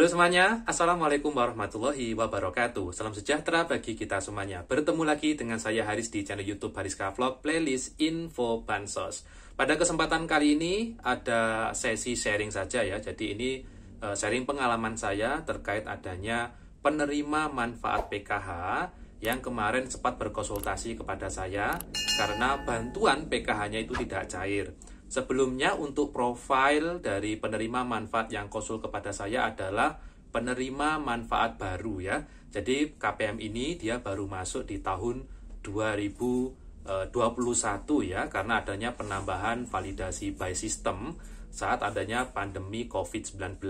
Halo semuanya, Assalamualaikum warahmatullahi wabarakatuh. Salam sejahtera bagi kita semuanya. Bertemu lagi dengan saya Haris di channel YouTube Hariska Vlog Playlist Info Bansos. Pada kesempatan kali ini ada sesi sharing saja ya. Jadi ini sharing pengalaman saya terkait adanya penerima manfaat PKH yang kemarin sempat berkonsultasi kepada saya karena bantuan PKH-nya itu tidak cair. Sebelumnya untuk profil dari penerima manfaat yang konsul kepada saya adalah penerima manfaat baru ya. Jadi KPM ini dia baru masuk di tahun 2021 ya, karena adanya penambahan validasi by system saat adanya pandemi COVID-19.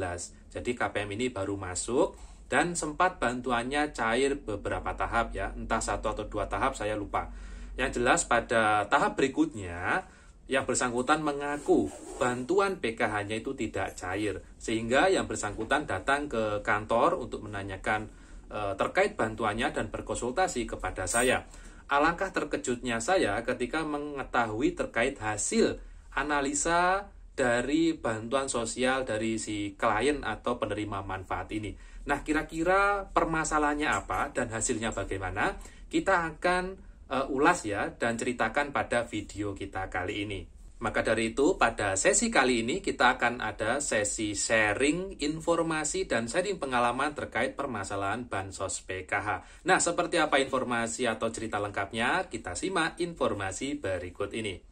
Jadi KPM ini baru masuk dan sempat bantuannya cair beberapa tahap ya, entah 1 atau 2 tahap saya lupa. Yang jelas pada tahap berikutnya yang bersangkutan mengaku bantuan PKH-nya itu tidak cair, sehingga yang bersangkutan datang ke kantor untuk menanyakan terkait bantuannya dan berkonsultasi kepada saya. Alangkah terkejutnya saya ketika mengetahui terkait hasil analisa dari bantuan sosial dari si klien atau penerima manfaat ini. Nah, kira-kira permasalahannya apa dan hasilnya bagaimana? Kita akan ulas ya dan ceritakan pada video kita kali ini. Maka dari itu pada sesi kali ini kita akan ada sesi sharing informasi dan sharing pengalaman terkait permasalahan Bansos PKH. Nah, seperti apa informasi atau cerita lengkapnya? Kita simak informasi berikut ini.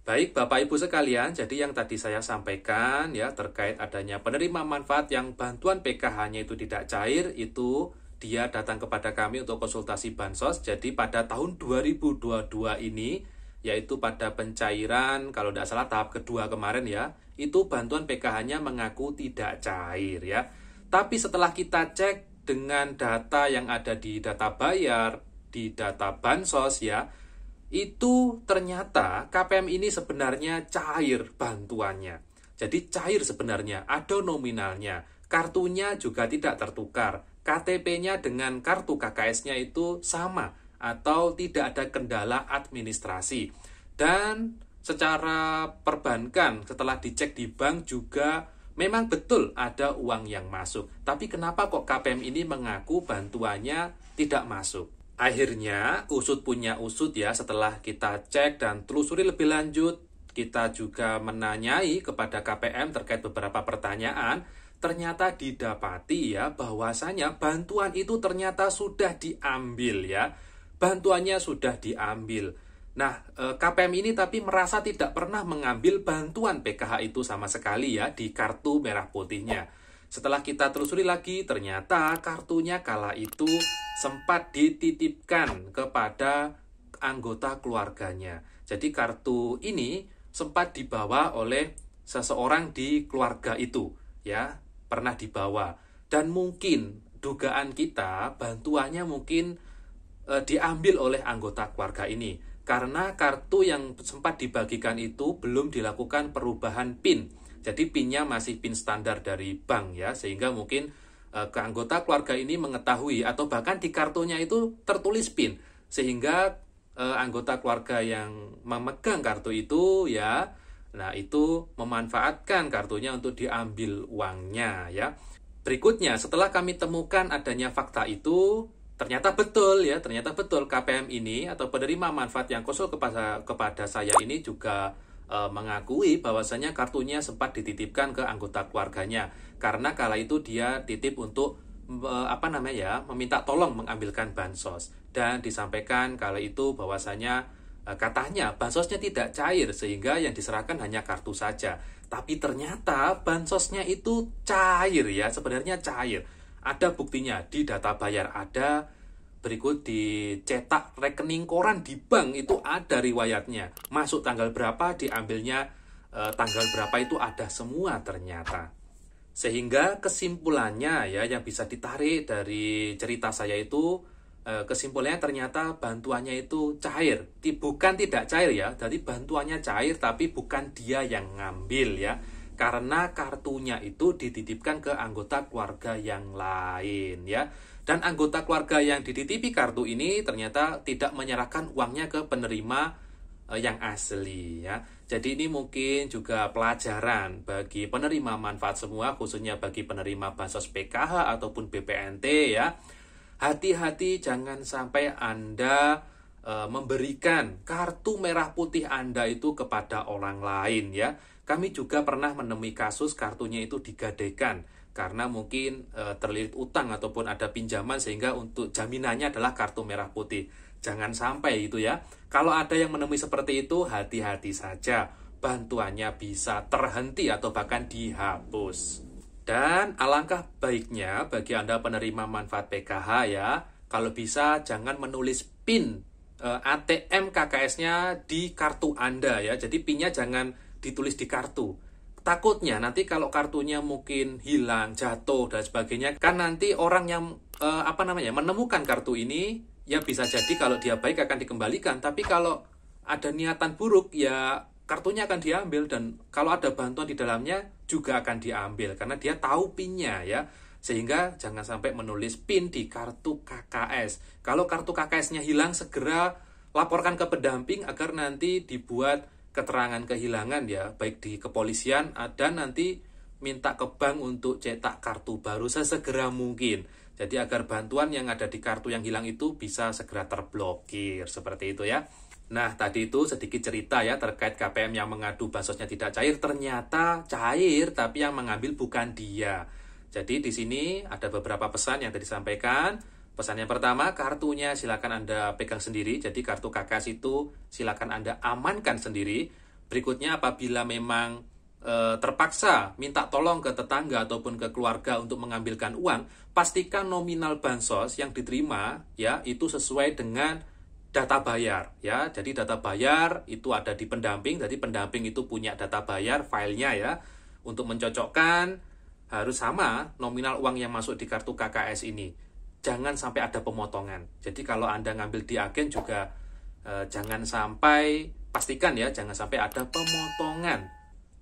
Baik Bapak Ibu sekalian, jadi yang tadi saya sampaikan ya terkait adanya penerima manfaat yang bantuan PKH-nya itu tidak cair, itu dia datang kepada kami untuk konsultasi Bansos. Jadi pada tahun 2022 ini, yaitu pada pencairan, kalau tidak salah tahap kedua kemarin ya, itu bantuan PKH-nya mengaku tidak cair ya. Tapi setelah kita cek dengan data yang ada di data bayar, di data Bansos ya, itu ternyata KPM ini sebenarnya cair bantuannya. Jadi cair sebenarnya, ada nominalnya. Kartunya juga tidak tertukar. KTP-nya dengan kartu KKS-nya itu sama atau tidak ada kendala administrasi. Dan secara perbankan setelah dicek di bank juga memang betul ada uang yang masuk. Tapi kenapa kok KPM ini mengaku bantuannya tidak masuk? Akhirnya usut punya usut ya, setelah kita cek dan telusuri lebih lanjut, kita juga menanyai kepada KPM terkait beberapa pertanyaan, ternyata didapati ya bahwasanya bantuan itu ternyata sudah diambil ya. Bantuannya sudah diambil. Nah, KPM ini tapi merasa tidak pernah mengambil bantuan PKH itu sama sekali ya di kartu merah putihnya. Setelah kita telusuri lagi, ternyata kartunya kala itu sempat dititipkan kepada anggota keluarganya. Jadi kartu ini sempat dibawa oleh seseorang di keluarga itu, ya, pernah dibawa. Dan mungkin dugaan kita bantuannya mungkin diambil oleh anggota keluarga ini. Karena kartu yang sempat dibagikan itu belum dilakukan perubahan PIN. Jadi PIN-nya masih PIN standar dari bank ya, sehingga mungkin ke anggota keluarga ini mengetahui atau bahkan di kartunya itu tertulis PIN, sehingga anggota keluarga yang memegang kartu itu ya, nah itu memanfaatkan kartunya untuk diambil uangnya ya. Berikutnya setelah kami temukan adanya fakta itu, ternyata betul ya, ternyata betul KPM ini atau penerima manfaat yang konsul kepada saya ini juga mengakui bahwasanya kartunya sempat dititipkan ke anggota keluarganya karena kala itu dia titip untuk meminta tolong mengambilkan bansos, dan disampaikan kala itu bahwasanya katanya bansosnya tidak cair sehingga yang diserahkan hanya kartu saja. Tapi ternyata bansosnya itu cair ya, sebenarnya cair. Ada buktinya di data bayar, ada berikut dicetak rekening koran di bank itu ada riwayatnya. Masuk tanggal berapa, diambilnya tanggal berapa, itu ada semua ternyata. Sehingga kesimpulannya ya yang bisa ditarik dari cerita saya itu, kesimpulannya ternyata bantuannya itu cair. Bukan tidak cair ya, jadi bantuannya cair tapi bukan dia yang ngambil ya. Karena kartunya itu dititipkan ke anggota keluarga yang lain ya. Dan anggota keluarga yang dititipi kartu ini ternyata tidak menyerahkan uangnya ke penerima yang asli ya. Jadi ini mungkin juga pelajaran bagi penerima manfaat semua, khususnya bagi penerima bansos PKH ataupun BPNT ya. Hati-hati jangan sampai Anda memberikan kartu merah putih Anda itu kepada orang lain ya. Kami juga pernah menemui kasus kartunya itu digadaikan karena mungkin terlilit utang ataupun ada pinjaman sehingga untuk jaminannya adalah kartu merah putih. Jangan sampai itu ya. Kalau ada yang menemui seperti itu, hati-hati saja. Bantuannya bisa terhenti atau bahkan dihapus. Dan alangkah baiknya bagi Anda penerima manfaat PKH ya, kalau bisa jangan menulis PIN ATM KKS-nya di kartu Anda ya. Jadi PIN-nya jangan ditulis di kartu. Takutnya nanti kalau kartunya mungkin hilang, jatuh dan sebagainya, kan nanti orang yang menemukan kartu ini ya bisa jadi kalau dia baik akan dikembalikan, tapi kalau ada niatan buruk ya kartunya akan diambil, dan kalau ada bantuan di dalamnya juga akan diambil karena dia tahu PIN-nya ya. Sehingga jangan sampai menulis PIN di kartu KKS. Kalau kartu KKS-nya hilang, segera laporkan ke pendamping agar nanti dibuat keterangan kehilangan ya, baik di kepolisian dan nanti minta ke bank untuk cetak kartu baru sesegera mungkin. Jadi agar bantuan yang ada di kartu yang hilang itu bisa segera terblokir, seperti itu ya. Nah, tadi itu sedikit cerita ya terkait KPM yang mengadu bansosnya tidak cair. Ternyata cair, tapi yang mengambil bukan dia. Jadi di sini ada beberapa pesan yang tadi disampaikan. Pesan yang pertama, kartunya silakan Anda pegang sendiri. Jadi kartu KKS itu silakan Anda amankan sendiri. Berikutnya, apabila memang terpaksa minta tolong ke tetangga ataupun ke keluarga untuk mengambilkan uang, pastikan nominal bansos yang diterima ya itu sesuai dengan data bayar ya. Jadi data bayar itu ada di pendamping. Jadi pendamping itu punya data bayar filenya ya. Untuk mencocokkan harus sama nominal uang yang masuk di kartu KKS ini. Jangan sampai ada pemotongan. Jadi kalau Anda ngambil di agen juga jangan sampai, pastikan ya, jangan sampai ada pemotongan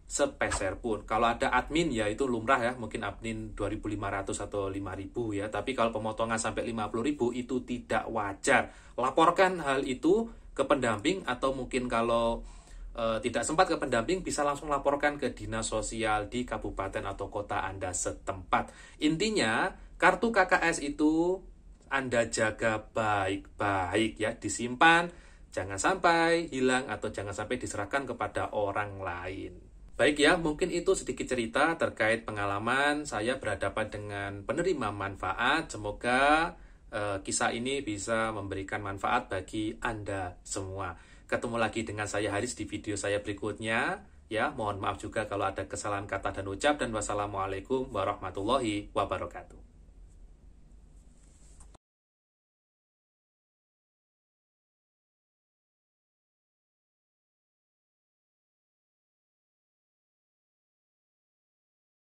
sepeser pun. Kalau ada admin ya itu lumrah ya, mungkin admin 2.500 atau 5.000 ya. Tapi kalau pemotongan sampai 50.000 itu tidak wajar. Laporkan hal itu ke pendamping, atau mungkin kalau tidak sempat ke pendamping, bisa langsung laporkan ke dinas sosial di kabupaten atau kota Anda setempat. Intinya, kartu KKS itu Anda jaga baik-baik ya, disimpan, jangan sampai hilang atau jangan sampai diserahkan kepada orang lain. Baik ya, mungkin itu sedikit cerita terkait pengalaman saya berhadapan dengan penerima manfaat. Semoga kisah ini bisa memberikan manfaat bagi Anda semua. Ketemu lagi dengan saya Haris di video saya berikutnya. Ya, mohon maaf juga kalau ada kesalahan kata dan ucap, dan wassalamualaikum warahmatullahi wabarakatuh.